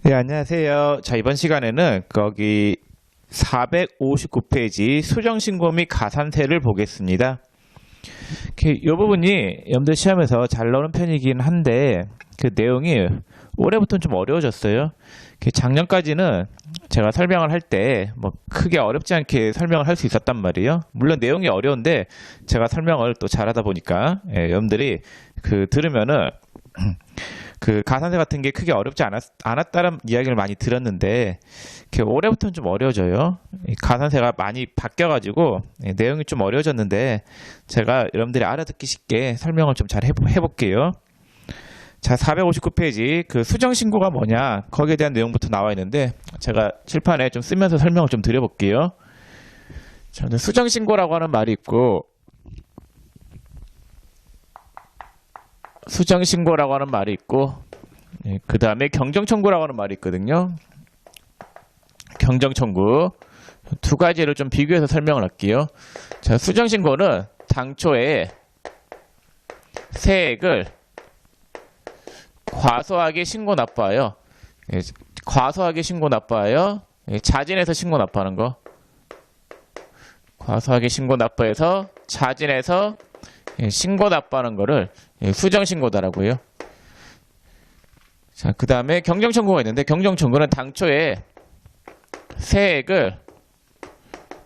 네, 안녕하세요. 자, 이번 시간에는 거기 459페이지 수정신고 및 가산세를 보겠습니다. 이 부분이 여러분들 시험에서 잘 나오는 편이긴 한데 그 내용이 올해부터는 좀 어려워졌어요. 작년까지는 제가 설명을 할 때 뭐 크게 어렵지 않게 설명을 할 수 있었단 말이에요. 물론 내용이 어려운데 제가 설명을 또 잘하다 보니까 여러분들이 들으면은 그 가산세 같은 게 크게 어렵지 않았다는 이야기를 많이 들었는데 올해부터는 좀 어려워져요. 가산세가 많이 바뀌어가지고 내용이 좀 어려워졌는데 제가 여러분들이 알아듣기 쉽게 설명을 좀 잘 해볼게요. 자, 459페이지 그 수정신고가 뭐냐 거기에 대한 내용부터 나와 있는데 제가 칠판에 좀 쓰면서 설명을 좀 드려볼게요. 자, 수정신고라고 하는 말이 있고 수정신고라고 하는 말이 있고 그 다음에 경정청구라고 하는 말이 있거든요. 경정청구 두 가지를 좀 비교해서 설명을 할게요. 자, 수정신고는 당초에 세액을 과소하게 신고 납부하여 과소하게 신고 납부하여 자진해서 신고 납부하는 거 과소하게 신고 납부해서 자진해서 신고 납부하는 거를 수정신고다라고 해요. 자, 그 다음에 경정청구가 있는데 경정청구는 당초에 세액을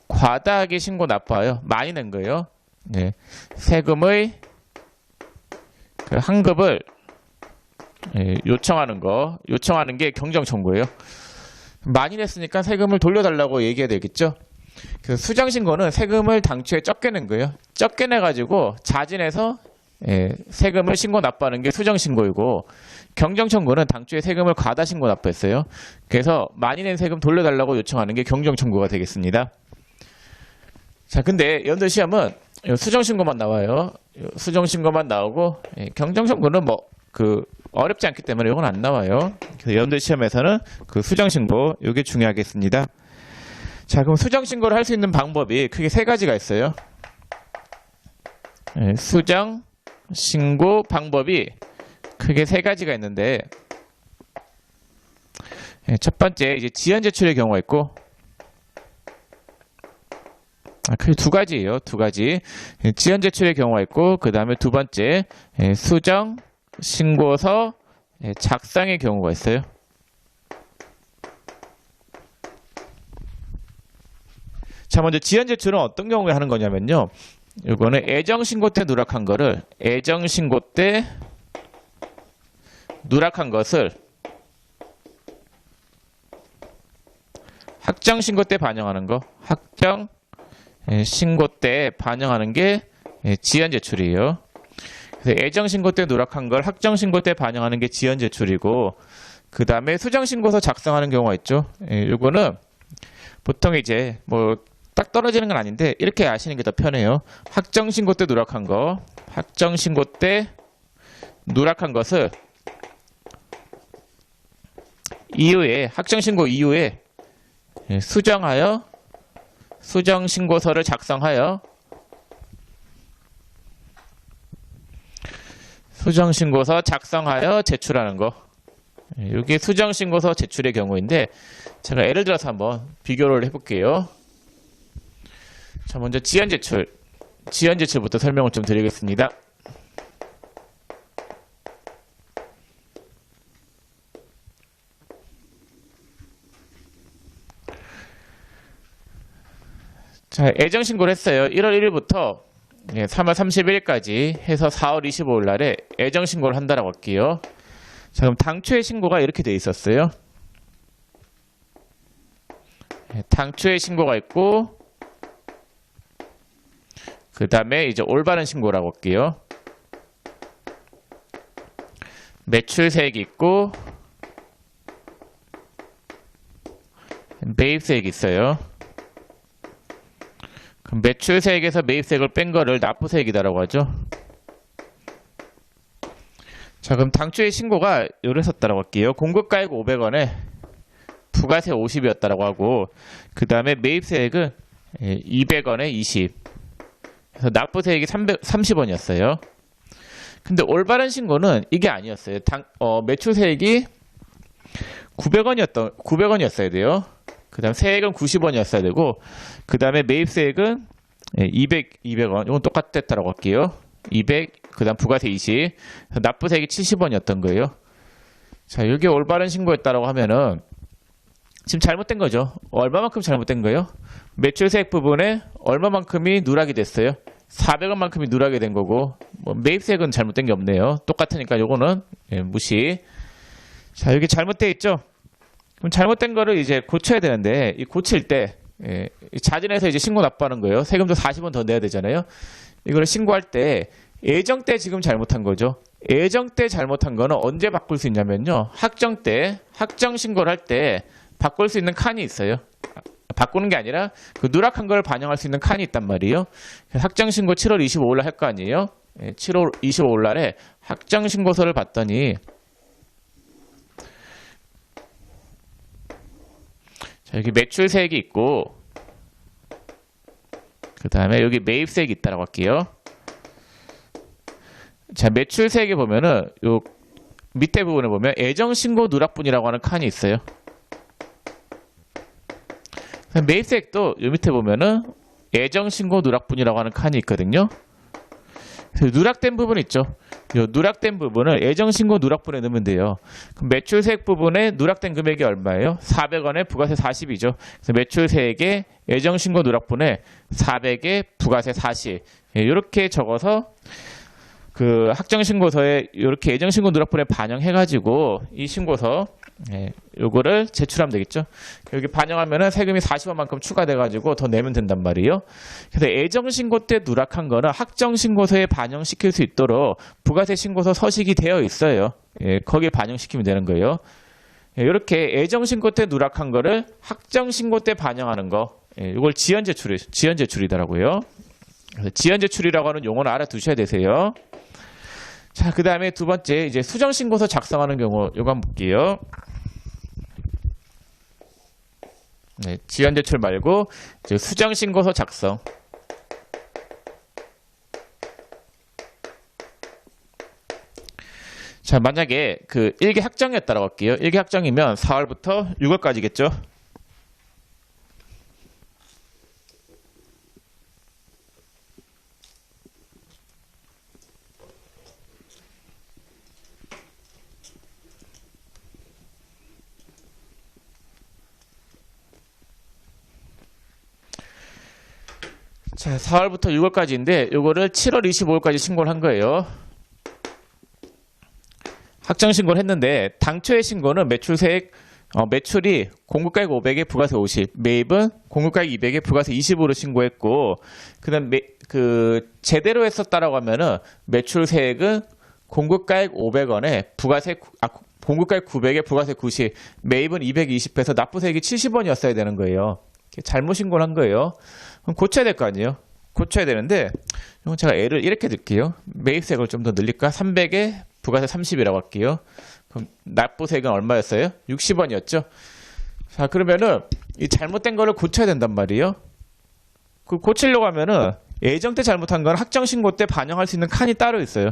과다하게 신고 납부하여 많이 낸 거예요. 세금의 그 환급을 요청하는 게 경정청구예요. 많이 냈으니까 세금을 돌려달라고 얘기해야 되겠죠. 그 수정신고는 세금을 당초에 적게 낸 거예요. 적게 내가지고 자진해서 세금을 신고 납부하는 게 수정신고이고 경정청구는 당초에 세금을 과다 신고 납부했어요. 그래서 많이 낸 세금 돌려달라고 요청하는 게 경정청구가 되겠습니다. 자, 근데 여러분들 시험은 수정신고만 나와요. 수정신고만 나오고 경정청구는 뭐 어렵지 않기 때문에 이건 안 나와요. 그래서 여러분들 시험에서는 그 수정신고 이게 중요하겠습니다. 자, 그럼 수정신고를 할 수 있는 방법이 크게 세 가지가 있어요. 수정신고 방법이 크게 세 가지가 있는데 첫 번째 이제 지연 제출의 경우가 있고 크게 두 가지예요. 두 가지 지연 제출의 경우가 있고 그 다음에 두 번째 수정신고서 작성의 경우가 있어요. 자, 먼저 지연 제출은 어떤 경우에 하는 거냐면요. 이거는 애정신고 때 누락한 거를 애정신고 때 누락한 것을 확정신고 때 반영하는 거 확정신고 때 반영하는 게 지연 제출이에요. 그래서 애정신고 때 누락한 걸 확정신고 때 반영하는 게 지연 제출이고 그 다음에 수정신고서 작성하는 경우가 있죠. 이거는 보통 이제 뭐 딱 떨어지는 건 아닌데 이렇게 아시는 게 더 편해요. 확정신고 때 누락한 거 확정신고 때 누락한 것을 이후에 확정신고 이후에 수정하여 수정신고서를 작성하여 수정신고서 작성하여 제출하는 거 이게 수정신고서 제출의 경우인데 제가 예를 들어서 한번 비교를 해볼게요. 자, 먼저 지연 제출부터 설명을 좀 드리겠습니다. 자, 애정신고를 했어요. 1월 1일부터 3월 31일까지 해서 4월 25일 날에 애정신고를 한다라고 할게요. 자, 그럼 당초의 신고가 이렇게 돼 있었어요. 당초의 신고가 있고 그 다음에 이제 올바른 신고라고 할게요. 매출세액이 있고 매입세액이 있어요. 그럼 매출세액에서 매입세액을 뺀 거를 납부세액이다라고 하죠. 자, 그럼 당초의 신고가 이랬었다라고 할게요. 공급가액 500원에 부가세 50이었다라고 하고 그 다음에 매입세액은 200원에 20 그래서 납부세액이 30원이었어요. 근데 올바른 신고는 이게 아니었어요. 매출세액이 900원이었어야 돼요. 그 다음 세액은 90원이었어야 되고, 그 다음에 매입세액은 200원. 이건 똑같았다라고 할게요. 200, 그 다음 부가세 20, 납부세액이 70원이었던 거예요. 자, 이게 올바른 신고였다라고 하면은, 지금 잘못된 거죠. 얼마만큼 잘못된 거예요? 매출세액 부분에 얼마만큼이 누락이 됐어요? 400원만큼이 누락이 된 거고, 뭐 매입세액은 잘못된 게 없네요. 똑같으니까 요거는 무시. 자, 여기 잘못돼 있죠? 그럼 잘못된 거를 이제 고쳐야 되는데, 이 고칠 때, 자진해서 이제 신고 납부하는 거예요. 세금도 40원 더 내야 되잖아요. 이걸 신고할 때, 예정 때 지금 잘못한 거죠. 예정 때 잘못한 거는 언제 바꿀 수 있냐면요. 학정 때, 학정 신고를 할 때, 바꿀 수 있는 칸이 있어요. 바꾸는 게 아니라 그 누락한 걸 반영할 수 있는 칸이 있단 말이에요. 학정 신고 7월 25일 날 할 거 아니에요. 7월 25일 날에 학정 신고서를 봤더니 자, 여기 매출세액이 있고 그 다음에 여기 매입세액이 있다라고 할게요. 자, 매출세액에 보면은 요 밑에 부분에 보면 예정신고 누락분이라고 하는 칸이 있어요. 매입세액도 요 밑에 보면은 예정신고 누락분이라고 하는 칸이 있거든요. 누락된 부분 있죠. 요 누락된 부분을 예정신고 누락분에 넣으면 돼요. 그럼 매출세액 부분에 누락된 금액이 얼마예요? 400원에 부가세 40이죠. 그래서 매출세액에 예정신고 누락분에 400에 부가세 40. 이렇게 적어서 그 학정신고서에 이렇게 예정신고 누락분에 반영해가지고 이 신고서 요거를 제출하면 되겠죠. 여기 반영하면은 세금이 40원만큼 추가돼가지고 더 내면 된단 말이에요. 그래서 예정신고 때 누락한 거는 학정신고서에 반영시킬 수 있도록 부가세 신고서 서식이 되어 있어요. 거기에 반영시키면 되는 거예요. 이렇게 예정신고 때 누락한 거를 학정신고 때 반영하는 거, 이걸 지연제출이더라고요. 그래서 지연제출이라고 하는 용어는 알아두셔야 되세요. 자, 그 다음에 두 번째, 이제 수정신고서 작성하는 경우, 요거 한번 볼게요. 지연제출 말고, 이제 수정신고서 작성. 자, 만약에 그 1개 학정이었다라고 할게요. 1개 학정이면 4월부터 6월까지겠죠? 자, 4월부터 6월까지인데 요거를 7월 25일까지 신고를 한 거예요. 학정 신고를 했는데 당초의 신고는 매출세액 매출이 공급가액 500에 부가세 50, 매입은 공급가액 200에 부가세 20으로 신고했고, 그다음 그 제대로 했었다라고 하면은 매출세액은 공급가액 500원에 공급가액 900에 부가세 90, 매입은 220에서 납부세액이 70원이었어야 되는 거예요. 잘못 신고를 한 거예요. 그럼 고쳐야 될 거 아니에요. 고쳐야 되는데 이건 제가 L을 이렇게 넣을게요. 매입세액을 좀 더 늘릴까? 300에 부가세 30이라고 할게요. 그럼 납부세액은 얼마였어요? 60원이었죠. 자, 그러면은 이 잘못된 거를 고쳐야 된단 말이에요. 그 고치려고 하면은 예정 때 잘못한 건 학정 신고 때 반영할 수 있는 칸이 따로 있어요.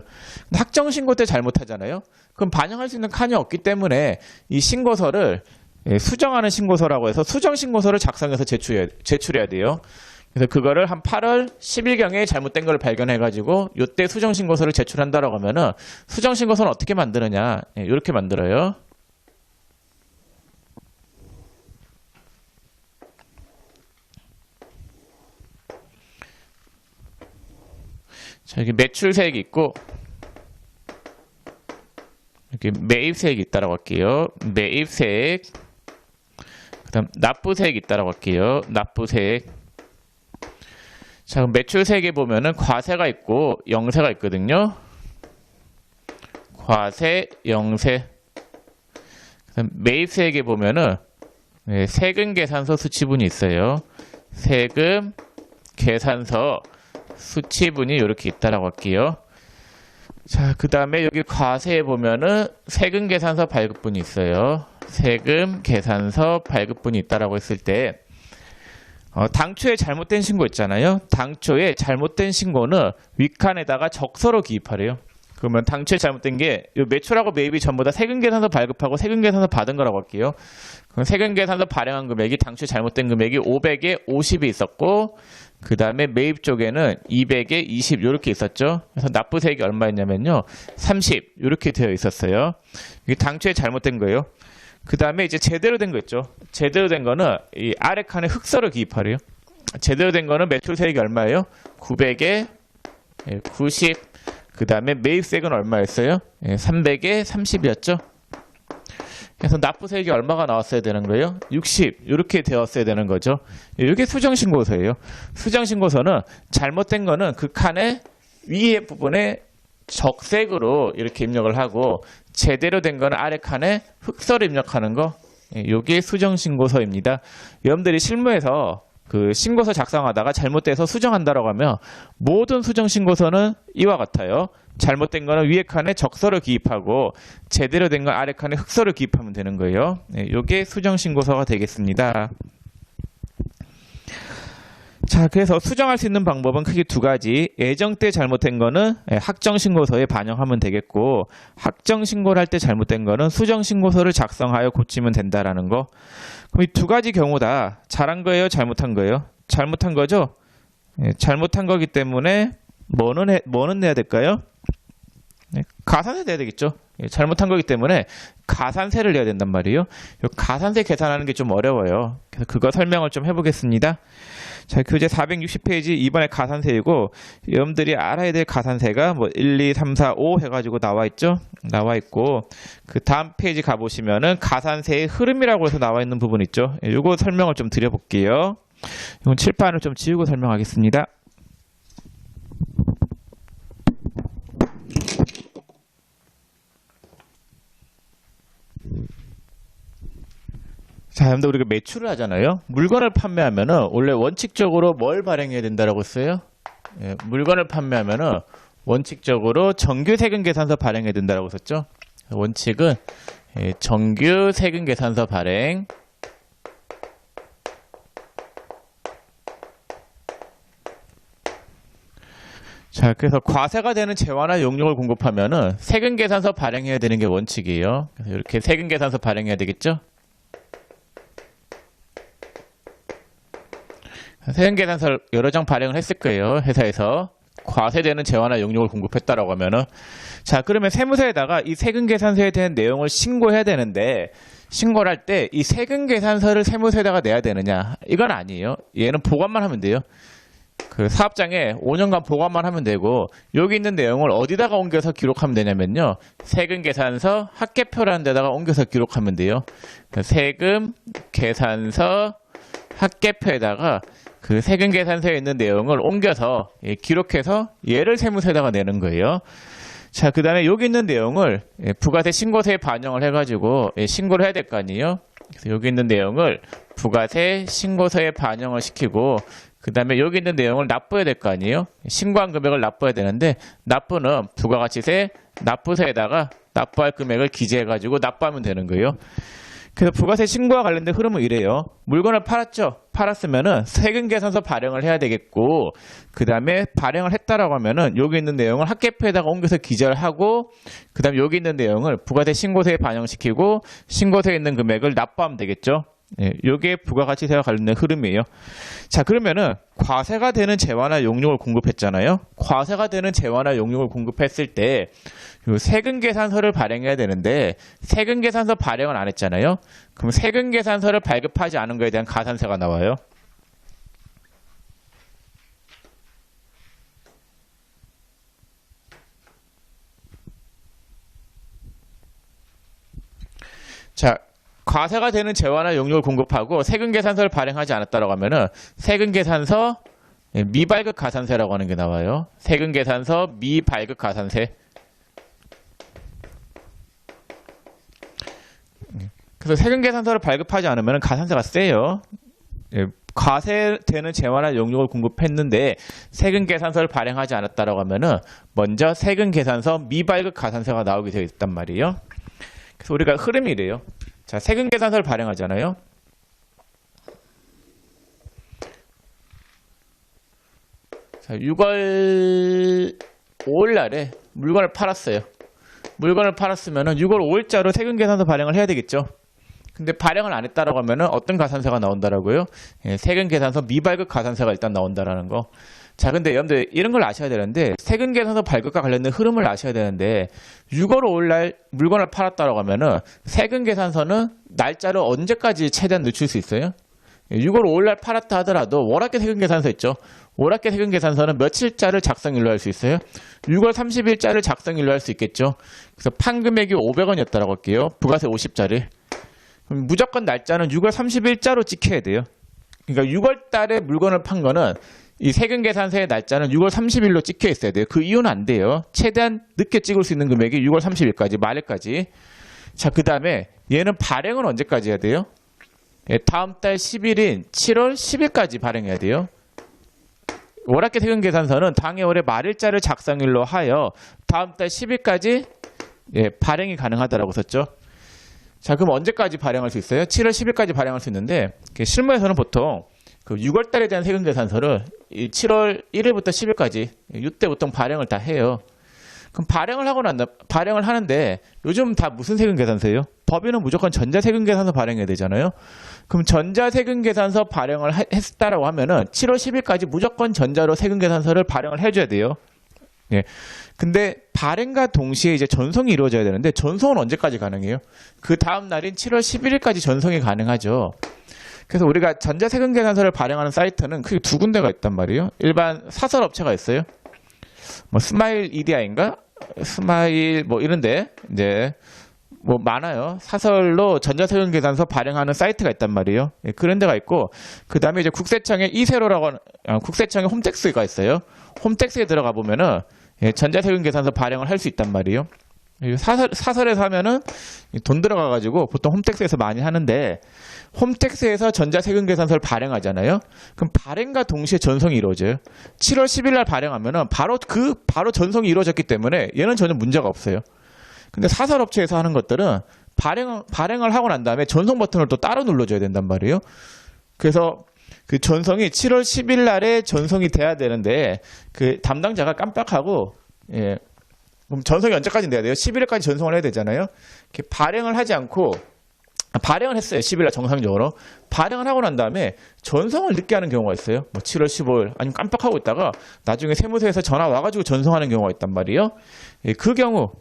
근데 학정 신고 때 잘못하잖아요. 그럼 반영할 수 있는 칸이 없기 때문에 이 신고서를 수정하는 신고서라고 해서 수정 신고서를 작성해서 제출해야 돼요. 그래서 그거를 한 8월 10일경에 잘못된 걸 발견해가지고 이때 수정 신고서를 제출한다라고 하면은 수정 신고서는 어떻게 만드느냐? 이렇게 만들어요. 자, 여기 매출세액이 있고 여기 매입세액이 있다라고 할게요. 매입세액. 그다음 납부세액이 있다라고 할게요. 납부세액. 자, 그럼 매출세액에 보면은 과세가 있고 영세가 있거든요. 과세, 영세. 그다음 매입세액에 보면은 세금 계산서 수치분이 있어요. 세금 계산서 수치분이 이렇게 있다라고 할게요. 자, 그 다음에 여기 과세에 보면은 세금 계산서 발급분이 있어요. 세금 계산서 발급분이 있다라고 했을 때 당초에 잘못된 신고 있잖아요. 당초에 잘못된 신고는 윗칸에다가 적서로 기입하래요. 그러면 당초에 잘못된 게 이 매출하고 매입이 전부 다 세금계산서 발급하고 세금계산서 받은 거라고 할게요. 그럼 세금계산서 발행한 금액이 당초에 잘못된 금액이 500에 50이 있었고 그 다음에 매입 쪽에는 200에 20 이렇게 있었죠. 그래서 납부세액이 얼마였냐면요. 30 이렇게 되어 있었어요. 이게 당초에 잘못된 거예요. 그 다음에 이제 제대로 된 거 있죠. 제대로 된 거는 이 아래 칸에 흑서를 기입하래요. 제대로 된 거는 매출세액이 얼마예요? 900에 90. 그 다음에 매입세액은 얼마였어요? 300에 30이었죠. 그래서 납부세액이 얼마가 나왔어야 되는 거예요? 60 이렇게 되었어야 되는 거죠. 이게 수정신고서예요. 수정신고서는 잘못된 거는 그 칸의 위에 부분에 적색으로 이렇게 입력을 하고 제대로 된 거는 아래 칸에 흑서를 입력하는 거. 이게 수정신고서입니다. 여러분들이 실무에서 그 신고서 작성하다가 잘못돼서 수정한다라고 하면 모든 수정신고서는 이와 같아요. 잘못된 거는 위에 칸에 적서를 기입하고 제대로 된 건 아래 칸에 흑서를 기입하면 되는 거예요. 이게 수정신고서가 되겠습니다. 자, 그래서 수정할 수 있는 방법은 크게 두 가지. 예정 때 잘못된 거는 학정신고서에 반영하면 되겠고 학정신고를 할 때 잘못된 거는 수정신고서를 작성하여 고치면 된다라는 거. 그럼 이 두 가지 경우 다 잘한 거예요? 잘못한 거예요? 잘못한 거죠? 잘못한 거기 때문에 뭐는 내야 될까요? 가산세 내야 되겠죠. 잘못한 거기 때문에 가산세를 내야 된단 말이에요. 가산세 계산하는 게 좀 어려워요. 그래서 그거 설명을 좀 해보겠습니다. 자, 교재 460페이지 이번에 가산세이고 여러분들이 알아야 될 가산세가 뭐 1, 2, 3, 4, 5 해가지고 나와 있죠. 나와 있고 그 다음 페이지 가보시면은 가산세의 흐름이라고 해서 나와 있는 부분 있죠. 이거 설명을 좀 드려볼게요. 이건 칠판을 좀 지우고 설명하겠습니다. 자, 여러분들 우리가 매출을 하잖아요. 물건을 판매하면은 원래 원칙적으로 뭘 발행해야 된다라고 했어요? 물건을 판매하면은 원칙적으로 정규 세금 계산서 발행해야 된다라고 썼죠. 원칙은 정규 세금 계산서 발행. 자, 그래서 과세가 되는 재화나 용역을 공급하면은 세금 계산서 발행해야 되는 게 원칙이에요. 그래서 이렇게 세금 계산서 발행해야 되겠죠. 세금계산서를 여러 장 발행을 했을 거예요. 회사에서 과세되는 재화나 용역을 공급했다라고 하면은 자, 그러면 세무서에다가 이 세금계산서에 대한 내용을 신고해야 되는데 신고를 할 때 이 세금계산서를 세무서에다가 내야 되느냐? 이건 아니에요. 얘는 보관만 하면 돼요. 그 사업장에 5년간 보관만 하면 되고 여기 있는 내용을 어디다가 옮겨서 기록하면 되냐면요. 세금계산서 합계표라는 데다가 옮겨서 기록하면 돼요. 세금계산서 합계표에다가 그 세금계산서에 있는 내용을 옮겨서 기록해서 얘를 세무서에다가 내는 거예요. 자, 그 다음에 여기 있는 내용을 부가세 신고서에 반영을 해가지고 신고를 해야 될 거 아니에요. 그래서 여기 있는 내용을 부가세 신고서에 반영을 시키고 그 다음에 여기 있는 내용을 납부해야 될 거 아니에요. 신고한 금액을 납부해야 되는데 납부는 부가가치세 납부서에다가 납부할 금액을 기재해가지고 납부하면 되는 거예요. 그래서 부가세 신고와 관련된 흐름은 이래요. 물건을 팔았죠. 팔았으면은 세금계산서 발행을 해야 되겠고 그 다음에 발행을 했다라고 하면은 여기 있는 내용을 합계표에다가 옮겨서 기재를 하고 그 다음에 여기 있는 내용을 부가세 신고서에 반영시키고 신고서에 있는 금액을 납부하면 되겠죠. 이게 부가가치세와 관련된 흐름이에요. 자, 그러면은 과세가 되는 재화나 용역을 공급했잖아요. 과세가 되는 재화나 용역을 공급했을 때 세금계산서를 발행해야 되는데 세금계산서 발행을 안 했잖아요. 그럼 세금계산서를 발급하지 않은 거에 대한 가산세가 나와요. 자, 과세가 되는 재화나 용역을 공급하고 세금계산서를 발행하지 않았다라고 하면은 세금계산서 미발급 가산세라고 하는 게 나와요. 세금계산서 미발급 가산세. 그래서 세금계산서를 발급하지 않으면 가산세가 세요. 과세되는 재화나 용역을 공급했는데 세금계산서를 발행하지 않았다라고 하면은 먼저 세금계산서 미발급 가산세가 나오게 되어 있단 말이에요. 그래서 우리가 흐름이 이래요. 자, 세금계산서를 발행하잖아요. 자, 6월 5일 날에 물건을 팔았어요. 물건을 팔았으면은 6월 5일자로 세금계산서 발행을 해야 되겠죠. 근데 발행을 안 했다라고 하면은 어떤 가산세가 나온다라고요? 예, 세금계산서 미발급 가산세가 일단 나온다라는 거. 자, 근데 여러분들 이런 걸 아셔야 되는데 세금계산서 발급과 관련된 흐름을 아셔야 되는데 6월 5일 날 물건을 팔았다라고 하면은 세금계산서는 날짜를 언제까지 최대한 늦출 수 있어요? 6월 5일 날 팔았다 하더라도 월합계 세금계산서 있죠. 월합계 세금계산서는 며칠자를 작성일로 할 수 있어요? 6월 30일자를 작성일로 할 수 있겠죠. 그래서 판 금액이 500원이었다라고 할게요. 부가세 50짜리. 그럼 무조건 날짜는 6월 30일자로 찍혀야 돼요. 그러니까 6월 달에 물건을 판 거는 이 세금계산서의 날짜는 6월 30일로 찍혀 있어야 돼요. 그 이유는 안 돼요. 최대한 늦게 찍을 수 있는 금액이 6월 30일까지, 말일까지. 자, 그 다음에 얘는 발행은 언제까지 해야 돼요? 예, 다음 달 10일인 7월 10일까지 발행해야 돼요. 월합계 세금계산서는 당해월의 말일자를 작성일로 하여 다음 달 10일까지 예, 발행이 가능하다라고 썼죠. 자, 그럼 언제까지 발행할 수 있어요? 7월 10일까지 발행할 수 있는데 실무에서는 보통 그 6월 달에 대한 세금계산서를 7월 1일부터 10일까지 이때 보통 발행을 다 해요. 그럼 발행을 하는데 요즘 다 무슨 세금계산서예요? 법인은 무조건 전자세금계산서 발행해야 되잖아요. 그럼 전자세금계산서 발행을 했다라고 하면은 7월 10일까지 무조건 전자로 세금계산서를 발행을 해줘야 돼요. 예. 근데 발행과 동시에 이제 전송이 이루어져야 되는데 전송은 언제까지 가능해요? 그 다음 날인 7월 11일까지 전송이 가능하죠. 그래서 우리가 전자세금계산서를 발행하는 사이트는 크게 두 군데가 있단 말이에요. 일반 사설업체가 있어요. 뭐 스마일 EDI인가? 스마일 뭐 이런데 이제 뭐 많아요. 사설로 전자세금계산서 발행하는 사이트가 있단 말이에요. 예, 그런 데가 있고 그 다음에 이제 국세청의 이세로라고 하는 국세청의 홈택스가 있어요. 홈택스에 들어가 보면은 예, 전자세금계산서 발행을 할 수 있단 말이에요. 사설에서 하면은 돈 들어가가지고 보통 홈택스에서 많이 하는데 홈택스에서 전자세금계산서를 발행하잖아요. 그럼 발행과 동시에 전송이 이루어져요. 7월 10일 날 발행하면은 바로 전송이 이루어졌기 때문에 얘는 전혀 문제가 없어요. 근데 사설업체에서 하는 것들은 발행을 하고 난 다음에 전송 버튼을 또 따로 눌러줘야 된단 말이에요. 그래서 그 전송이 7월 10일 날에 전송이 돼야 되는데 그 담당자가 깜빡하고 예. 그럼 전송이 언제까지 돼야 돼요? 11일까지 전송을 해야 되잖아요. 이렇게 발행을 하지 않고 발행을 했어요. 10일날 정상적으로. 발행을 하고 난 다음에 전송을 늦게 하는 경우가 있어요. 뭐 7월 15일 아니면 깜빡하고 있다가 나중에 세무서에서 전화 와가지고 전송하는 경우가 있단 말이에요. 예, 그 경우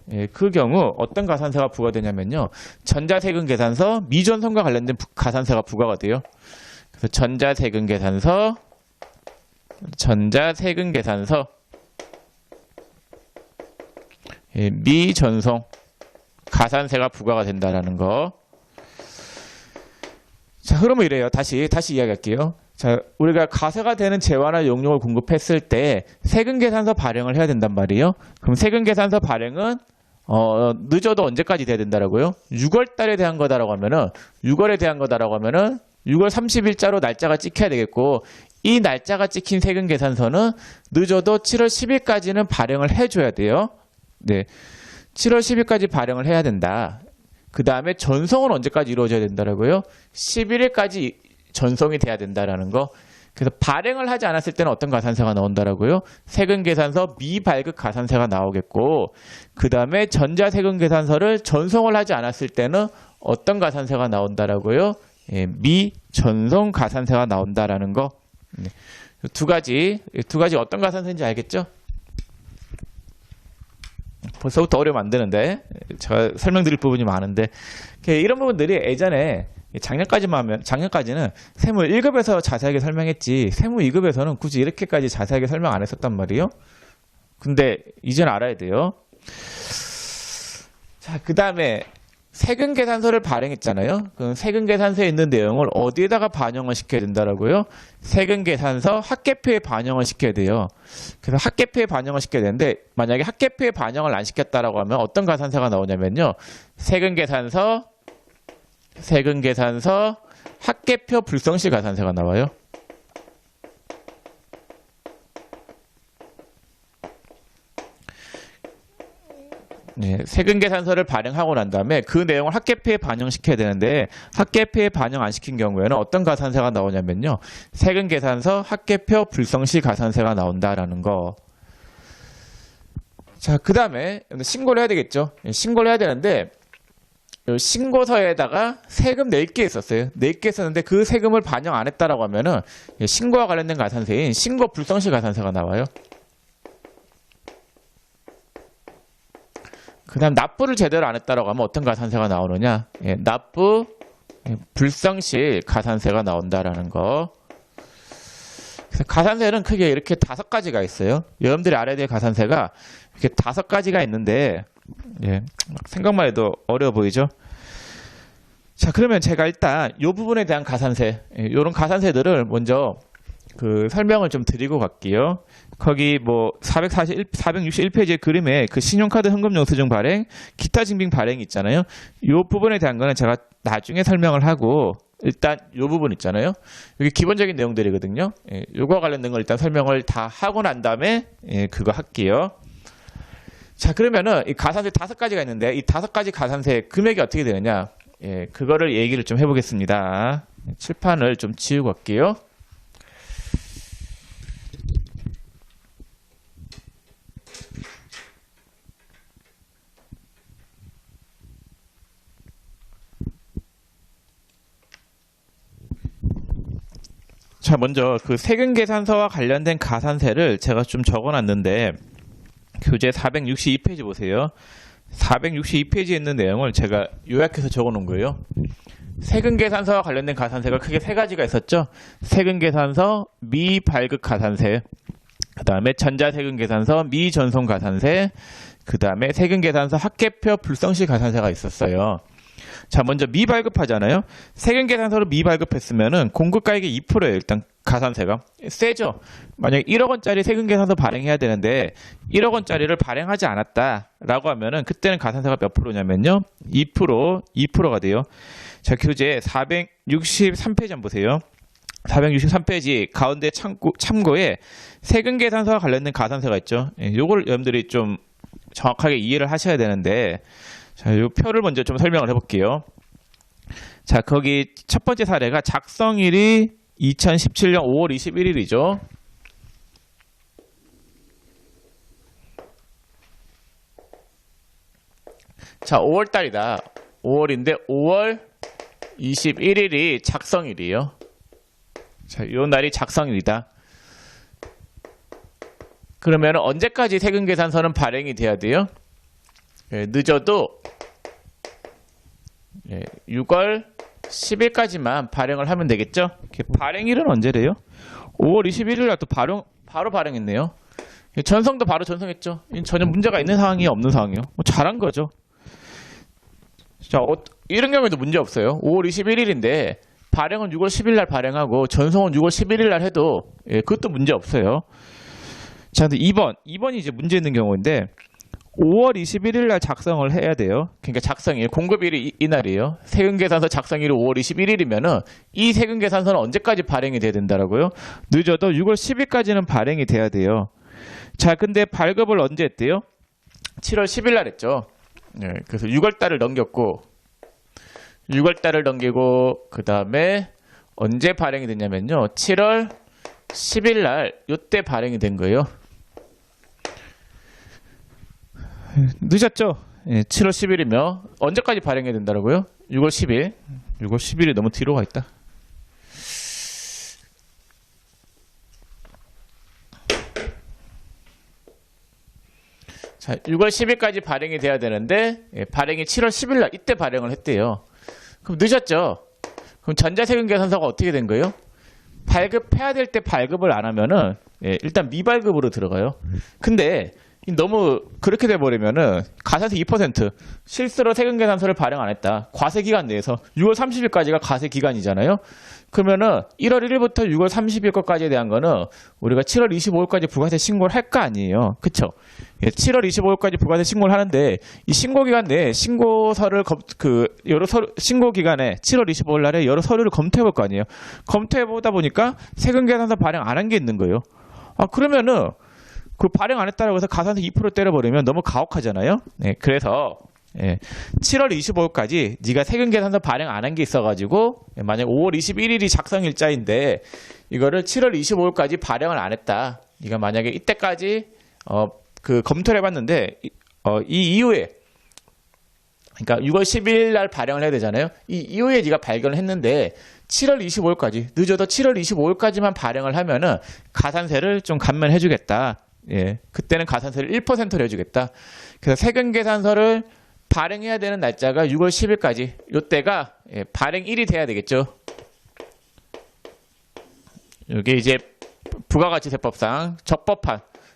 어떤 가산세가 부과되냐면요. 전자세금계산서 미전송과 관련된 가산세가 부과가 돼요. 그래서 전자세금계산서 예, 미전송 가산세가 부과가 된다라는 거. 자, 흐름은 이래요. 다시 이야기할게요. 자, 우리가 가세가 되는 재화나 용료를 공급했을 때 세금계산서 발행을 해야 된단 말이에요. 그럼 세금계산서 발행은 늦어도 언제까지 돼야 된다라고요? 6월 달에 대한 거다라고 하면은 6월에 대한 거다라고 하면은 6월 30일자로 날짜가 찍혀야 되겠고 이 날짜가 찍힌 세금계산서는 늦어도 7월 10일까지는 발행을 해줘야 돼요. 네, 7월 10일까지 발행을 해야 된다. 그 다음에 전송은 언제까지 이루어져야 된다라고요? 11일까지 전송이 돼야 된다라는 거. 그래서 발행을 하지 않았을 때는 어떤 가산세가 나온다라고요? 세금계산서 미발급 가산세가 나오겠고, 그 다음에 전자세금계산서를 전송을 하지 않았을 때는 어떤 가산세가 나온다라고요? 예, 미전송 가산세가 나온다라는 거. 네. 두 가지 어떤 가산세인지 알겠죠? 벌써부터 어려우면 안 되는데 제가 설명드릴 부분이 많은데 이런 부분들이 예전에 작년까지는 세무 1급에서 자세하게 설명했지 세무 2급에서는 굳이 이렇게까지 자세하게 설명 안 했었단 말이에요. 근데 이제는 알아야 돼요. 자, 그 다음에 세금계산서를 발행했잖아요. 그럼 세금계산서에 있는 내용을 어디에다가 반영을 시켜야 된다라고요? 세금계산서 합계표에 반영을 시켜야 돼요. 그래서 합계표에 반영을 시켜야 되는데 만약에 합계표에 반영을 안 시켰다라고 하면 어떤 가산세가 나오냐면요. 세금계산서 합계표 불성시 가산세가 나와요. 네, 세금계산서를 발행하고 난 다음에 그 내용을 합계표에 반영시켜야 되는데 합계표에 반영 안 시킨 경우에는 어떤 가산세가 나오냐면요. 세금계산서 합계표 불성시 가산세가 나온다라는 거. 자, 그 다음에 신고를 해야 되겠죠. 신고를 해야 되는데 요 신고서에다가 세금 낼 게 있었어요. 낼 게 있었는데 그 세금을 반영 안 했다라고 하면은 신고와 관련된 가산세인 신고 불성시 가산세가 나와요. 그 다음 납부를 제대로 안 했다라고 하면 어떤 가산세가 나오느냐? 납부 불성시 가산세가 나온다라는 거. 그래서 가산세는 크게 이렇게 5가지가 있어요. 여러분들이 알아야 될 가산세가 이렇게 5가지가 있는데 생각만 해도 어려워 보이죠? 자, 그러면 제가 일단 이 부분에 대한 가산세, 이런 가산세들을 먼저 그 설명을 좀 드리고 갈게요. 거기 뭐 461페이지의 그림에 그 신용카드 현금영수증 발행, 기타 증빙 발행이 있잖아요. 이 부분에 대한 거는 제가 나중에 설명을 하고 일단 이 부분 있잖아요. 여기 기본적인 내용들이거든요. 요거와 관련된 걸 일단 설명을 다 하고 난 다음에 그거 할게요. 자, 그러면은 이 가산세 5가지가 있는데 이 5가지 가산세 금액이 어떻게 되느냐? 그거를 얘기를 좀 해보겠습니다. 칠판을 좀 지우고 갈게요. 자, 먼저 그 세금계산서와 관련된 가산세를 제가 좀 적어놨는데 교재 462페이지 보세요. 462페이지에 있는 내용을 제가 요약해서 적어놓은 거예요. 세금계산서와 관련된 가산세가 크게 3가지가 있었죠. 세금계산서 미발급 가산세, 그 다음에 전자세금계산서 미전송 가산세, 그 다음에 세금계산서 합계표 불성시 가산세가 있었어요. 자, 먼저 미발급하잖아요. 세금계산서를 미발급했으면은 공급가액의 2%예요. 일단 가산세가 세죠. 만약에 1억 원짜리 세금계산서 발행해야 되는데 1억 원짜리를 발행하지 않았다라고 하면은 그때는 가산세가 몇 프로냐면요, 2%가 돼요. 자, 교재 463페이지 한번 보세요. 463페이지 가운데 참고에 세금계산서와 관련된 가산세가 있죠. 요걸 여러분들이 좀 정확하게 이해를 하셔야 되는데, 자, 이 표를 먼저 좀 설명을 해볼게요. 자, 거기 첫 번째 사례가 작성일이 2017년 5월 21일이죠. 자, 5월 달이다. 5월인데 5월 21일이 작성일이에요. 자, 요 날이 작성일이다. 그러면 언제까지 세금계산서는 발행이 돼야 돼요? 늦어도 6월 10일까지만 발행을 하면 되겠죠? 발행일은 언제래요? 5월 21일 날 또 바로 발행했네요. 전송도 바로 전송했죠. 전혀 문제가 있는 상황이에요, 없는 상황이에요? 잘한 거죠. 자, 이런 경우에도 문제 없어요. 5월 21일인데 발행은 6월 10일 날 발행하고 전송은 6월 11일 날 해도 그것도 문제 없어요. 자, 근데 2번이 이제 문제 있는 경우인데 5월 21일 날 작성을 해야 돼요. 그러니까 작성일, 공급일이 이날이에요. 세금계산서 작성일이 5월 21일이면은 이 세금계산서는 언제까지 발행이 돼야 된다라고요? 늦어도 6월 10일까지는 발행이 돼야 돼요. 자, 근데 발급을 언제 했대요? 7월 10일 날 했죠. 그래서 6월 달을 넘겼고, 6월 달을 넘기고, 그 다음에 언제 발행이 됐냐면요, 7월 10일 날 요때 발행이 된 거예요. 늦었죠? 7월 10일이면 언제까지 발행해야 된다고요? 6월 10일. 6월 10일이 너무 뒤로 가 있다. 자, 6월 10일까지 발행이 돼야 되는데 발행이 7월 10일 날 이때 발행을 했대요. 그럼 늦었죠? 그럼 전자세금계산서가 어떻게 된 거예요? 발급해야 될 때 발급을 안 하면은 일단 미발급으로 들어가요. 근데 너무 그렇게 돼버리면은 가산세 2%, 실수로 세금계산서를 발행 안 했다. 과세기간 내에서 6월 30일까지가 과세기간이잖아요. 그러면은 1월 1일부터 6월 30일 것까지에 대한 거는 우리가 7월 25일까지 부가세 신고를 할 거 아니에요. 그쵸? 7월 25일까지 부가세 신고를 하는데 이 신고기간 내에 신고서를 신고기간에 7월 25일 날에 여러 서류를 검토해 볼 거 아니에요. 검토해 보다 보니까 세금계산서 발행 안 한 게 있는 거예요. 그러면은 그 발행 안 했다고 해서 가산세 2% 때려버리면 너무 가혹하잖아요. 그래서 7월 25일까지 네가 세금계산서 발행 안 한 게 있어가지고 만약 5월 21일이 작성일자인데 이거를 7월 25일까지 발행을 안 했다. 네가 만약에 이때까지 그 검토를 해봤는데 이 이후에 그러니까 6월 12일 날 발행을 해야 되잖아요. 이 이후에 네가 발견을 했는데 7월 25일까지 늦어도 7월 25일까지만 발행을 하면은 가산세를 좀 감면해 주겠다. 예. 그때는 가산세를 1%로 해 주겠다. 그래서 세금 계산서를 발행해야 되는 날짜가 6월 10일까지. 요때가 발행일이 돼야 되겠죠. 이게 이제 부가가치세법상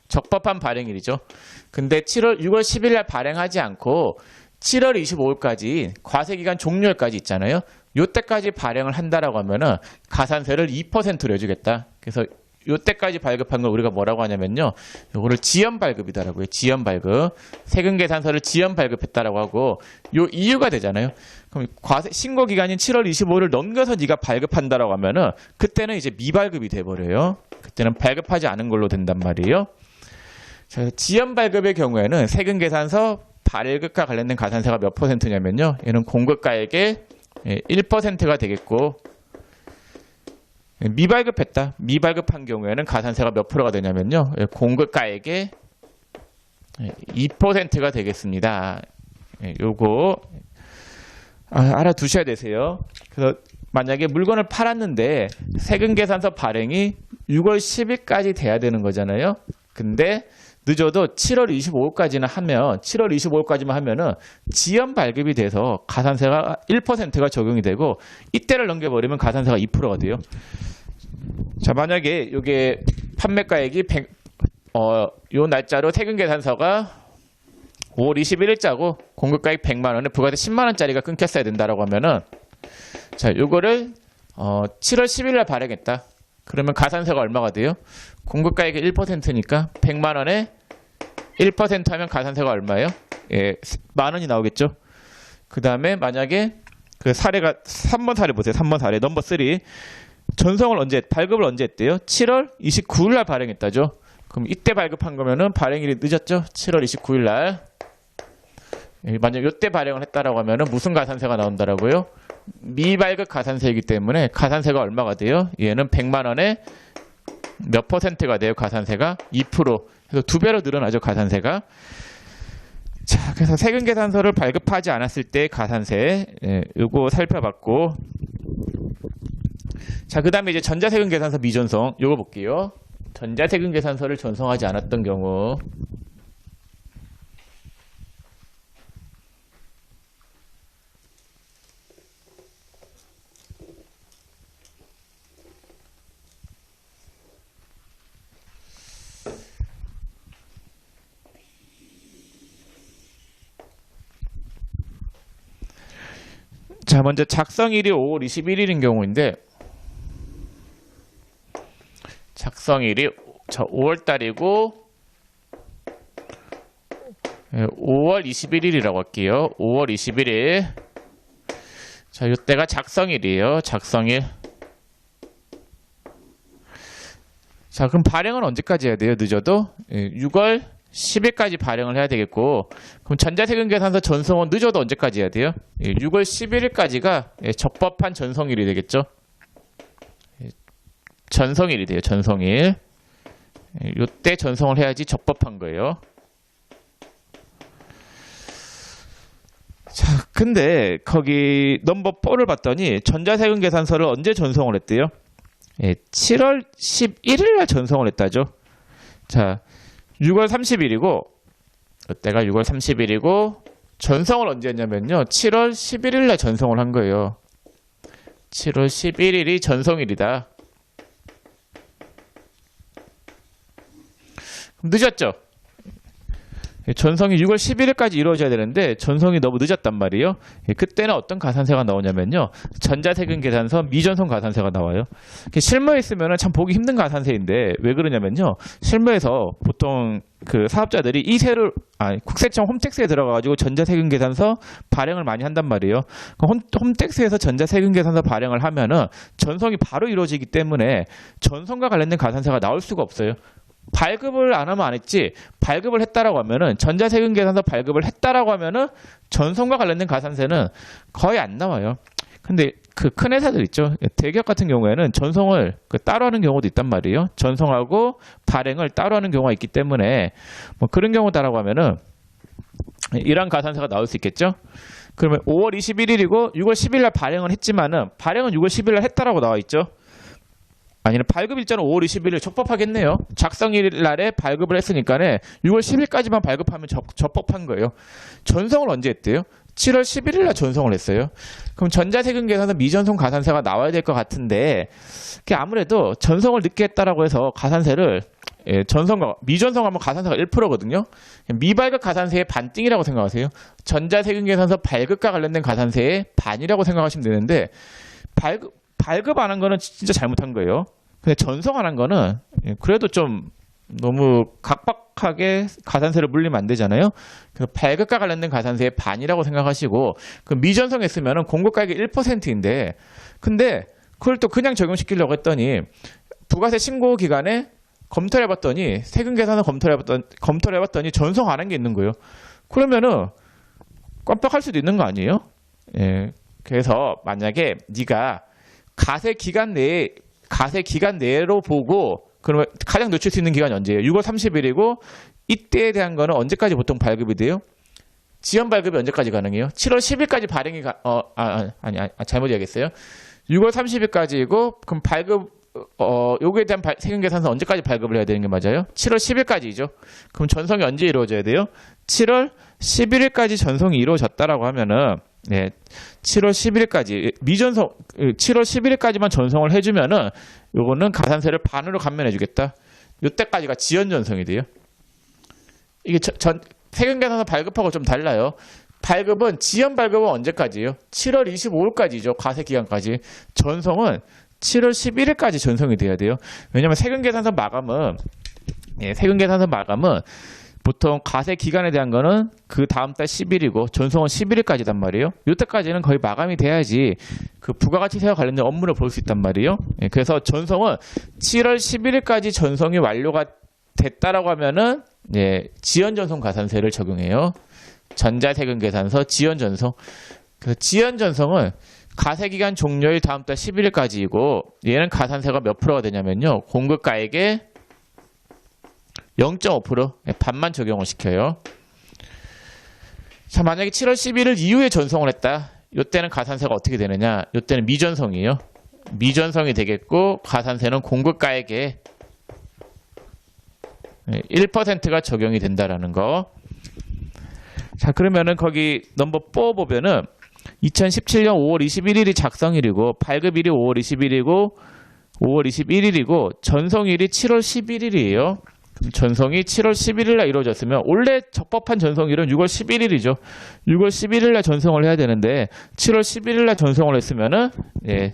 적법한 발행일이죠. 근데 6월 10일 날 발행하지 않고 7월 25일까지 과세기간 종료일까지 있잖아요. 요때까지 발행을 한다라고 하면은 가산세를 2%로 해주겠다. 그래서 요때까지 발급한 걸 우리가 뭐라고 하냐면요. 요거를 지연 발급이다라고 해요. 지연 발급. 세금 계산서를 지연 발급했다라고 하고 요 이유가 되잖아요. 그럼 과세 신고 기간인 7월 25일을 넘겨서 네가 발급한다라고 하면은 그때는 이제 미발급이 돼 버려요. 그때는 발급하지 않은 걸로 된단 말이에요. 자, 지연 발급의 경우에는 세금 계산서 발급과 관련된 가산세가 몇 %냐면요. 얘는 공급가액의 1%가 되겠고 미발급했다. 미발급한 경우에는 가산세가 몇 %가 되냐면요. 공급가액의 2%가 되겠습니다. 요거 알아두셔야 되세요. 그래서 만약에 물건을 팔았는데 세금 계산서 발행이 6월 10일까지 돼야 되는 거잖아요. 근데 늦어도 7월 25일까지는 하면 7월 25일까지만 하면은 지연 발급이 돼서 가산세가 1%가 적용이 되고 이때를 넘겨버리면 가산세가 2%가 돼요. 자, 만약에 이게 판매가액이 요 날짜로 세금 계산서가 5월 21일자고 공급가액 100만 원에 부가세 10만 원짜리가 끊겼어야 된다라고 하면은 자, 요거를 7월 10일 날 발행했다. 그러면 가산세가 얼마가 돼요? 공급가액이 1%니까 100만 원에 1% 하면 가산세가 얼마예요? 예, 만 원이 나오겠죠. 그 다음에 만약에 그 사례가 3번 사례 보세요. 3번 사례 넘버 3. 발급을 언제 했대요? 7월 29일 날 발행했다죠. 그럼 이때 발급한 거면은 발행일이 늦었죠. 7월 29일 날. 만약 이때 발행을 했다라고 하면은 무슨 가산세가 나온다라고요? 미발급 가산세이기 때문에 가산세가 얼마가 돼요? 얘는 100만 원에 몇 %가 돼요? 가산세가 2%. 그래서 2배로 늘어나죠, 가산세가. 자, 그래서 세금 계산서를 발급하지 않았을 때 가산세 요거 살펴봤고, 자, 그다음에 이제 전자세금 계산서 미전송 요거 볼게요. 전자세금 계산서를 전송하지 않았던 경우. 자, 먼저 작성일이 5월 21일인 경우인데 작성일이 5월 달이고 5월 21일이라고 할게요. 5월 21일. 자, 이때가 작성일이에요. 작성일. 자, 그럼 발행은 언제까지 해야 돼요? 늦어도 6월 10일까지 발행을 해야 되겠고, 그럼 전자세금 계산서 전송은 늦어도 언제까지 해야 돼요? 6월 11일까지가 적법한 전송일이 되겠죠. 전송일이 돼요. 전송일. 요때 전송을 해야지 적법한 거예요. 자, 근데 거기 넘버 4를 봤더니 전자세금 계산서를 언제 전송을 했대요? 7월 11일 날 전송을 했다죠. 자, 6월 30일이고 이때가 6월 30일이고 전송을 언제 했냐면요. 7월 11일 날 전송을 한 거예요. 7월 11일이 전송일이다. 늦었죠? 전송이 6월 11일까지 이루어져야 되는데 전송이 너무 늦었단 말이에요. 그때는 어떤 가산세가 나오냐면요. 전자세금 계산서 미전송 가산세가 나와요. 실무에 있으면 참 보기 힘든 가산세인데 왜 그러냐면요. 실무에서 보통 그 사업자들이 이 세를 국세청 홈택스에 들어가가지고 전자세금 계산서 발행을 많이 한단 말이에요. 홈택스에서 전자세금 계산서 발행을 하면은 전송이 바로 이루어지기 때문에 전송과 관련된 가산세가 나올 수가 없어요. 발급을 안 하면 안 했지, 발급을 했다라고 하면은 전자세금 계산서 발급을 했다라고 하면은 전송과 관련된 가산세는 거의 안 나와요. 근데 그 큰 회사들 있죠. 대기업 같은 경우에는 전송을 따로 하는 경우도 있단 말이에요. 전송하고 발행을 따로 하는 경우가 있기 때문에 뭐 그런 경우다라고 하면은 이런 가산세가 나올 수 있겠죠. 그러면 5월 21일이고 6월 10일 날 발행을 했지만은 발행은 6월 10일 날 했다라고 나와 있죠. 아니면 발급 일자는 5월 21일 적법하겠네요. 작성일 날에 발급을 했으니까는 6월 10일까지만 발급하면 적법한 거예요. 전송을 언제 했대요? 7월 11일 날 전송을 했어요. 그럼 전자세금 계산서 미전송 가산세가 나와야 될 것 같은데 아무래도 전송을 늦게 했다라고 해서 가산세를 미전송하면 가산세가 1%거든요. 미발급 가산세의 반띵이라고 생각하세요. 전자세금 계산서 발급과 관련된 가산세의 반이라고 생각하시면 되는데 발급 안 한 거는 진짜 잘못한 거예요. 근데 전송 안 한 거는 그래도 좀 너무 각박하게 가산세를 물리면 안 되잖아요. 그 발급과 관련된 가산세의 반이라고 생각하시고 그 미전송했으면 공급가액이 1%인데 근데 그걸 또 그냥 적용시키려고 했더니 부가세 신고 기간에 검토를 해봤더니 세금 계산을 검토를 해봤더니 전송 안 한 게 있는 거예요. 그러면은 깜빡할 수도 있는 거 아니에요? 예. 그래서 만약에 네가 가세 기간 내로 보고 그러면 가장 늦출 수 있는 기간이 언제예요? 6월 30일이고 이때에 대한 거는 언제까지 보통 발급이 돼요? 지연 발급이 언제까지 가능해요? 7월 10일까지 발행이 잘못 이야기했어요. 6월 30일까지이고 그럼 발급 요거에 대한 세금 계산서 언제까지 발급을 해야 되는 게 맞아요? 7월 10일까지죠. 그럼 전송이 언제 이루어져야 돼요? 7월 11일까지 전송이 이루어졌다라고 하면은 7월 11일까지 미전송 7월 11일까지만 전송을 해주면은 요거는 가산세를 반으로 감면해주겠다. 요때까지가 지연 전송이 돼요. 이게 세금 계산서 발급하고 좀 달라요. 발급은 지연 발급은 언제까지예요? 7월 25일까지죠. 과세 기간까지. 전송은 7월 11일까지 전송이 돼야 돼요. 왜냐면 세금 계산서 마감은 보통 과세 기간에 대한 거는 그 다음 달 10일이고 전송은 11일까지단 말이에요. 이때까지는 거의 마감이 돼야지 그 부가가치세와 관련된 업무를 볼 수 있단 말이에요. 그래서 전송은 7월 11일까지 전송이 완료가 됐다라고 하면은 지연 전송 가산세를 적용해요. 전자세금 계산서 지연 전송. 그 지연 전송은 과세 기간 종료일 다음 달 11일까지이고 얘는 가산세가 몇 프로가 되냐면요. 공급가액의 0.5% 반만 적용을 시켜요. 자, 만약에 7월 11일 이후에 전송을 했다. 이때는 가산세가 어떻게 되느냐? 이때는 미전송이에요. 미전송이 되겠고 가산세는 공급가액의 1%가 적용이 된다라는 거. 자, 그러면은 거기 넘버 4 보면은 2017년 5월 21일이 작성일이고 발급일이 5월 21일이고 전송일이 7월 11일이에요. 전송이 7월 11일 날 이루어졌으면 원래 적법한 전송일은 6월 11일이죠. 6월 11일 날 전송을 해야 되는데 7월 11일 날 전송을 했으면은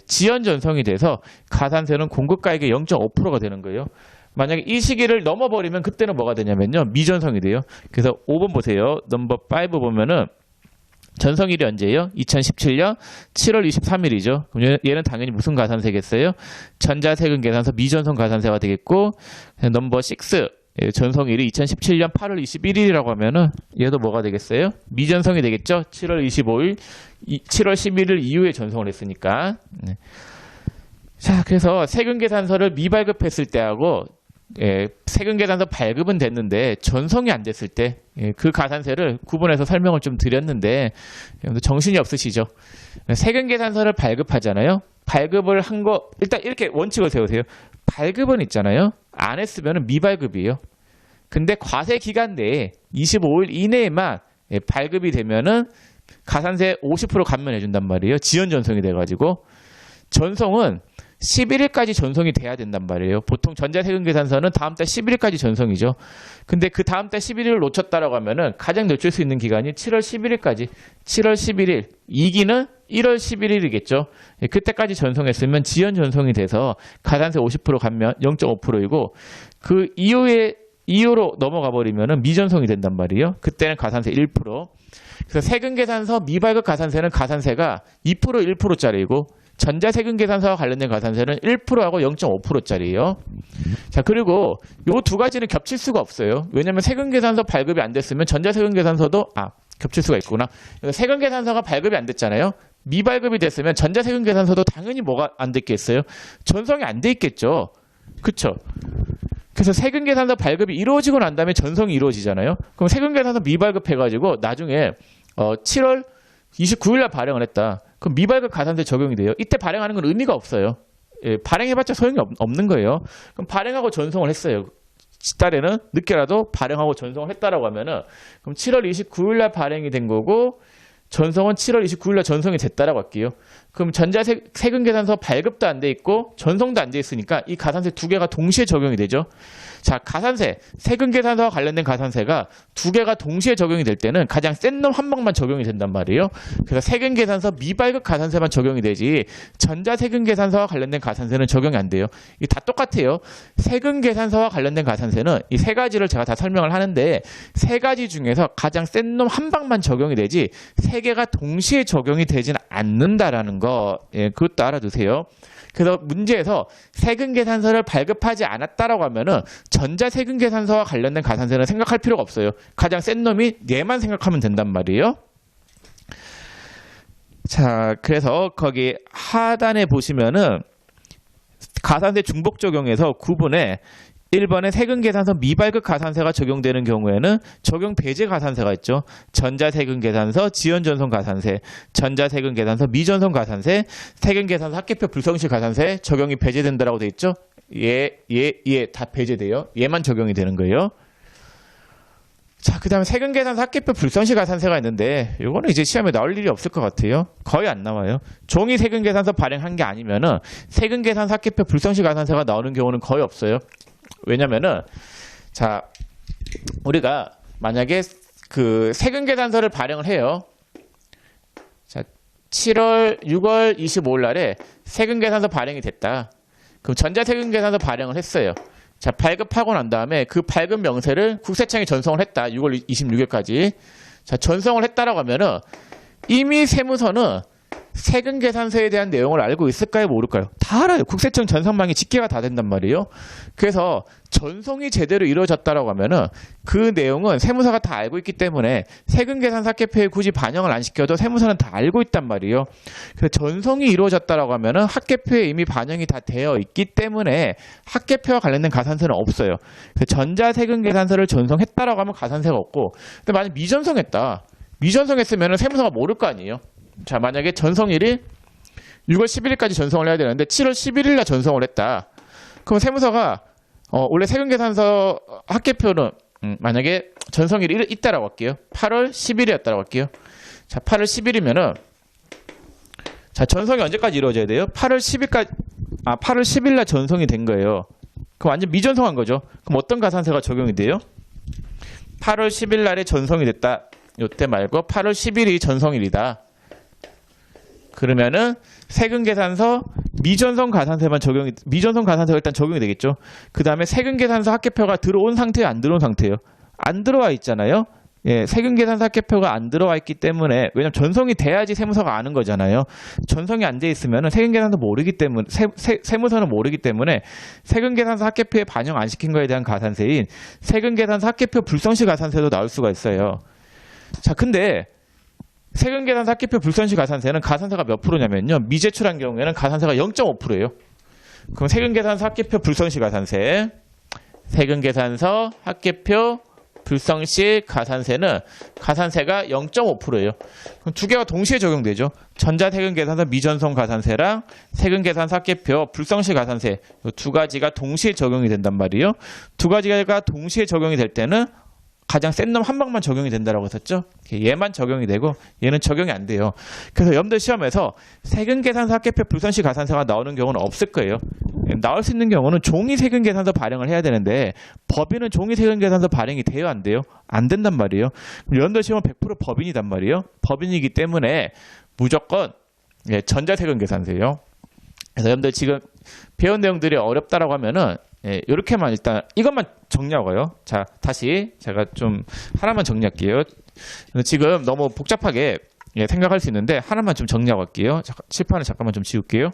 지연 전송이 돼서 가산세는 공급가액의 0.5%가 되는 거예요. 만약에 이 시기를 넘어버리면 그때는 뭐가 되냐면요. 미전송이 돼요. 그래서 5번 보세요. 넘버 5 보면은 전성일이 언제예요? 2017년 7월 23일이죠. 그럼 얘는 당연히 무슨 가산세겠어요? 전자세금 계산서 미전송 가산세가 되겠고 넘버 6 전성일이 2017년 8월 21일이라고 하면은 얘도 뭐가 되겠어요? 미전송이 되겠죠? 7월 25일, 7월 11일 이후에 전송을 했으니까. 자, 그래서 세금 계산서를 미발급했을 때하고 세금 계산서 발급은 됐는데 전송이 안 됐을 때 그 가산세를 구분해서 설명을 좀 드렸는데 정신이 없으시죠? 세금 계산서를 발급하잖아요. 발급을 한 거 일단 이렇게 원칙을 세우세요. 발급은 있잖아요. 안 했으면 미발급이에요. 근데 과세 기간 내에 25일 이내에만 발급이 되면은 가산세 50% 감면해 준단 말이에요. 지연 전송이 돼가지고 전송은 11일까지 전송이 돼야 된단 말이에요. 보통 전자세금 계산서는 다음 달 11일까지 전송이죠. 근데 그 다음 달 11일을 놓쳤다라고 하면은 가장 늦출 수 있는 기간이 7월 11일까지. 7월 11일. 2기는 1월 11일이겠죠. 그때까지 전송했으면 지연 전송이 돼서 가산세 50% 감면 0.5%이고 그 이후로 넘어가 버리면은 미전송이 된단 말이에요. 그때는 가산세 1%. 그래서 세금 계산서 미발급 가산세는 가산세가 2% 1%짜리이고 전자세금 계산서와 관련된 가산세는 1%하고 0.5%짜리예요. 자, 그리고 요 두 가지는 겹칠 수가 없어요. 왜냐면 세금 계산서 발급이 안 됐으면 전자세금 계산서도 겹칠 수가 있구나. 세금 계산서가 발급이 안 됐잖아요. 미발급이 됐으면 전자세금 계산서도 당연히 뭐가 안 됐겠어요? 전송이 안 돼 있겠죠. 그쵸? 그래서 세금 계산서 발급이 이루어지고 난 다음에 전송이 이루어지잖아요. 그럼 세금 계산서 미발급 해가지고 나중에 7월 29일 날 발행을 했다. 그럼 미발급 가산세 적용이 돼요. 이때 발행하는 건 의미가 없어요. 예, 발행해봤자 소용이 없는 거예요. 그럼 발행하고 전송을 했어요. 달에는 늦게라도 발행하고 전송을 했다라고 하면은 그럼 7월 29일 날 발행이 된 거고 전송은 7월 29일 날 전송이 됐다라고 할게요. 그럼 세금 계산서 발급도 안 돼 있고 전송도 안 돼 있으니까 이 가산세 두 개가 동시에 적용이 되죠. 자, 가산세, 세금 계산서와 관련된 가산세가 두 개가 동시에 적용이 될 때는 가장 센 놈 한 방만 적용이 된단 말이에요. 그래서 세금 계산서 미발급 가산세만 적용이 되지 전자세금 계산서와 관련된 가산세는 적용이 안 돼요. 이게 다 똑같아요. 세금 계산서와 관련된 가산세는 이 세 가지를 제가 다 설명을 하는데 세 가지 중에서 가장 센 놈 한 방만 적용이 되지 세 개가 동시에 적용이 되지는 않는다라는 거, 예, 그것도 알아두세요. 그래서 문제에서 세금 계산서를 발급하지 않았다라고 하면은 전자세금 계산서와 관련된 가산세는 생각할 필요가 없어요. 가장 센 놈이 얘만 생각하면 된단 말이에요. 자, 그래서 거기 하단에 보시면은 가산세 중복 적용에서 9분에 1번에 세금 계산서 미발급 가산세가 적용되는 경우에는 적용 배제 가산세가 있죠. 전자세금 계산서 지연전송 가산세, 전자세금 계산서 미전송 가산세, 세금 계산서 합계표 불성실 가산세 적용이 배제된다라고 돼 있죠. 얘 다 배제돼요. 얘만 적용이 되는 거예요. 자, 그 다음에 세금 계산서 합계표 불성실 가산세가 있는데 이거는 이제 시험에 나올 일이 없을 것 같아요. 거의 안 나와요. 종이 세금 계산서 발행한 게 아니면은 세금 계산서 합계표 불성실 가산세가 나오는 경우는 거의 없어요. 왜냐면은 자, 우리가 만약에 그 세금 계산서를 발행을 해요. 자, 6월 25일 날에 세금 계산서 발행이 됐다. 그럼 전자세금 계산서 발행을 했어요. 자, 발급하고 난 다음에 그 발급 명세를 국세청에 전송을 했다. 6월 26일까지. 자, 전송을 했다라고 하면은 이미 세무서는 세금 계산서에 대한 내용을 알고 있을까요? 모를까요? 다 알아요. 국세청 전산망이 집계가 다 된단 말이에요. 그래서 전송이 제대로 이루어졌다라고 하면은 그 내용은 세무서가 다 알고 있기 때문에 세금 계산서 합계표에 굳이 반영을 안 시켜도 세무서는 다 알고 있단 말이에요. 그래서 전송이 이루어졌다라고 하면은 합계표에 이미 반영이 다 되어 있기 때문에 합계표와 관련된 가산세는 없어요. 그래서 전자세금 계산서를 전송했다라고 하면 가산세가 없고, 근데 만약 미전송했다. 미전송했으면은 세무서가 모를 거 아니에요. 자, 만약에 전성일이 6월 11일까지 전송을 해야 되는데 7월 11일 날 전송을 했다. 그럼 세무서가 원래 세금계산서 합계표는 만약에 전성일이 있다라고 할게요. 8월 10일이었다라고 할게요. 자, 8월 10일이면은 자, 전송이 언제까지 이루어져야 돼요? 8월 10일 날 전송이 된 거예요. 그럼 완전 미전송한 거죠. 그럼 어떤 가산세가 적용이 돼요? 8월 10일 날에 전송이 됐다. 요때 말고 8월 10일이 전성일이다. 그러면은 세금계산서 미전송 가산세가 일단 적용이 되겠죠. 그 다음에 세금계산서 합계표가 들어온 상태예요, 안 들어온 상태예요? 안 들어와 있잖아요. 예, 세금계산서 합계표가 안 들어와 있기 때문에, 왜냐면 전송이 돼야지 세무서가 아는 거잖아요. 전송이 안 돼 있으면은 세금계산서 모르기 때문에, 세무서는 모르기 때문에 세금계산서 합계표에 반영 안 시킨 거에 대한 가산세인 세금계산서 합계표 불성실 가산세도 나올 수가 있어요. 자, 근데 세금계산서 합계표 불성실 가산세는 가산세가 몇 프로냐면요. 미제출한 경우에는 가산세가 0.5%예요. 그럼 세금계산서 합계표 불성실 가산세, 세금계산서 합계표 불성실 가산세는 가산세가 0.5%예요. 그럼 두 개가 동시에 적용되죠. 전자세금계산서 미전송 가산세랑 세금계산서 합계표 불성실 가산세 이 두 가지가 동시에 적용이 된단 말이에요. 두 가지가 동시에 적용이 될 때는 가장 센 놈 한 방만 적용이 된다라고 했었죠. 얘만 적용이 되고 얘는 적용이 안 돼요. 그래서 여러분들 시험에서 세금계산서 합계표 불성실 가산세가 나오는 경우는 없을 거예요. 나올 수 있는 경우는 종이 세금계산서 발행을 해야 되는데 법인은 종이 세금계산서 발행이 돼요, 안 돼요? 안 된단 말이에요. 여러분들 시험은 100% 법인이단 말이에요. 법인이기 때문에 무조건 전자세금계산서예요. 그래서 여러분들 지금 배운 내용들이 어렵다라고 하면은 이렇게만 일단 이것만 정리하고요. 자, 다시 제가 좀 하나만 정리할게요. 지금 너무 복잡하게 생각할 수 있는데 하나만 좀 정리하고 갈게요. 칠판을 잠깐만 좀 지울게요.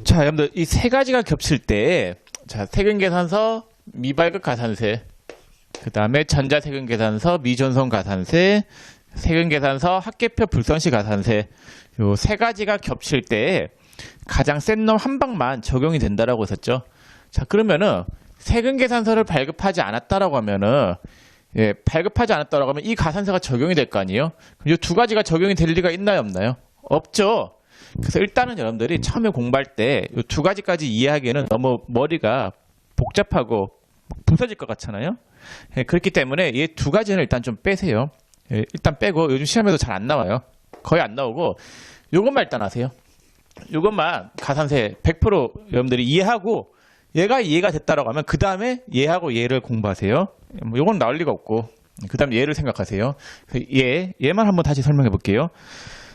자, 여러분들 이 세 가지가 겹칠 때, 자, 세금계산서 미발급 가산세, 그 다음에 전자세금계산서 미전송 가산세, 세금계산서, 합계표 불성시 가산세 요 세 가지가 겹칠 때 가장 센 놈 한 방만 적용이 된다라고 했었죠. 자, 그러면은 세금계산서를 발급하지 않았다라고 하면은 발급하지 않았다라고 하면 이 가산세가 적용이 될 거 아니에요? 그럼 이 두 가지가 적용이 될 리가 있나요, 없나요? 없죠. 그래서 일단은 여러분들이 처음에 공부할 때 이 두 가지까지 이해하기에는 너무 머리가 복잡하고 부서질 것 같잖아요. 그렇기 때문에 이 두 가지는 일단 좀 빼세요. 일단 빼고 요즘 시험에도 잘 안 나와요. 거의 안 나오고 요것만 일단 하세요. 요것만 가산세 100% 여러분들이 이해하고 얘가 이해가 됐다라고 하면 그 다음에 얘하고 얘를 공부하세요. 요건 나올 리가 없고 그 다음 얘를 생각하세요. 얘만 한번 다시 설명해 볼게요.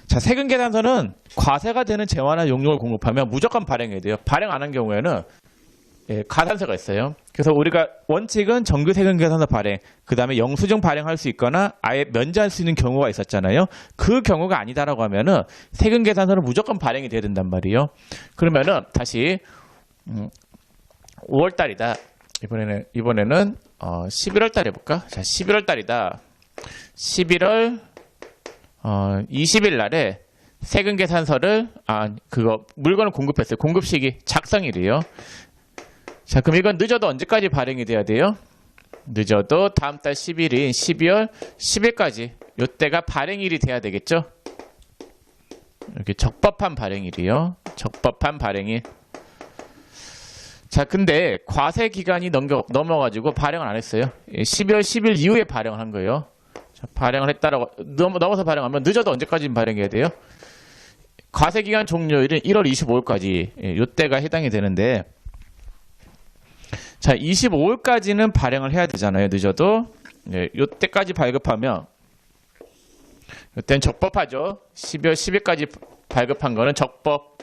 자, 세금계산서는 과세가 되는 재화나 용역을 공급하면 무조건 발행해야 돼요. 발행 안 한 경우에는 가산세가 있어요. 그래서 우리가 원칙은 정규 세금계산서 발행, 그 다음에 영수증 발행할 수 있거나 아예 면제할 수 있는 경우가 있었잖아요. 그 경우가 아니다라고 하면은 세금계산서는 무조건 발행이 돼야 된단 말이에요. 그러면은 다시 5월 달이다. 이번에는 11월 달 해볼까? 자, 11월 달이다. 11월 20일 날에 세금계산서를 물건을 공급했어요. 공급 시기 작성일이에요. 자, 그럼 이건 늦어도 언제까지 발행이 돼야 돼요? 늦어도 다음 달 10일인 12월 10일까지 요때가 발행일이 돼야 되겠죠? 이렇게 적법한 발행일이요. 적법한 발행일. 자, 근데 과세 기간이 넘어가지고 발행을 안 했어요. 12월 10일 이후에 발행을 한 거예요. 자, 발행을 했다라고 넘어서 발행하면 늦어도 언제까지 발행해야 돼요? 과세 기간 종료일은 1월 25일까지 요때가 해당이 되는데, 자, 25일까지는 발행을 해야 되잖아요. 늦어도. 요때까지 발급하면 요때는 적법하죠. 12월 10일까지 발급한 거는 적법.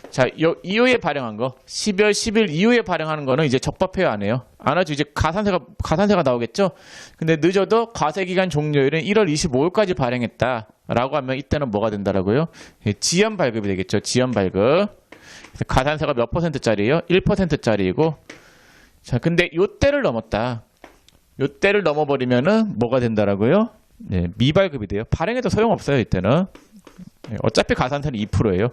자, 이후에 발행한 거, 12월 10일 이후에 발행하는 거는 이제 적법해요, 안 해요? 안 하죠. 이제 가산세가 나오겠죠? 근데 늦어도 과세기간 종료일은 1월 25일까지 발행했다라고 하면 이때는 뭐가 된다라고요? 지연 발급이 되겠죠. 지연 발급. 가산세가 몇 %짜리예요? 1%짜리이고. 자, 근데 요때를 넘었다. 요때를 넘어버리면은 뭐가 된다라고요? 미발급이 돼요. 발행해도 소용없어요, 이때는. 어차피 가산세는 2%예요.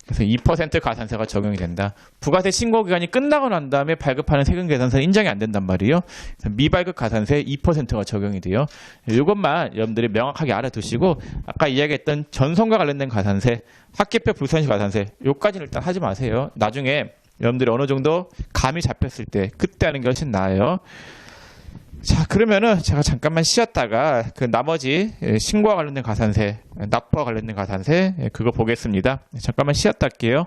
그래서 2% 가산세가 적용이 된다. 부가세 신고 기간이 끝나고 난 다음에 발급하는 세금계산서는 인정이 안 된단 말이에요. 미발급 가산세 2%가 적용이 돼요. 이것만 여러분들이 명확하게 알아두시고 아까 이야기했던 전송과 관련된 가산세, 합계표 불손시 가산세 요까지는 일단 하지 마세요. 나중에 여러분들이 어느 정도 감이 잡혔을 때 그때 하는 게 훨씬 나아요. 자, 그러면은 제가 잠깐만 쉬었다가 그 나머지 신고와 관련된 가산세, 납부와 관련된 가산세 그거 보겠습니다. 잠깐만 쉬었다 할게요.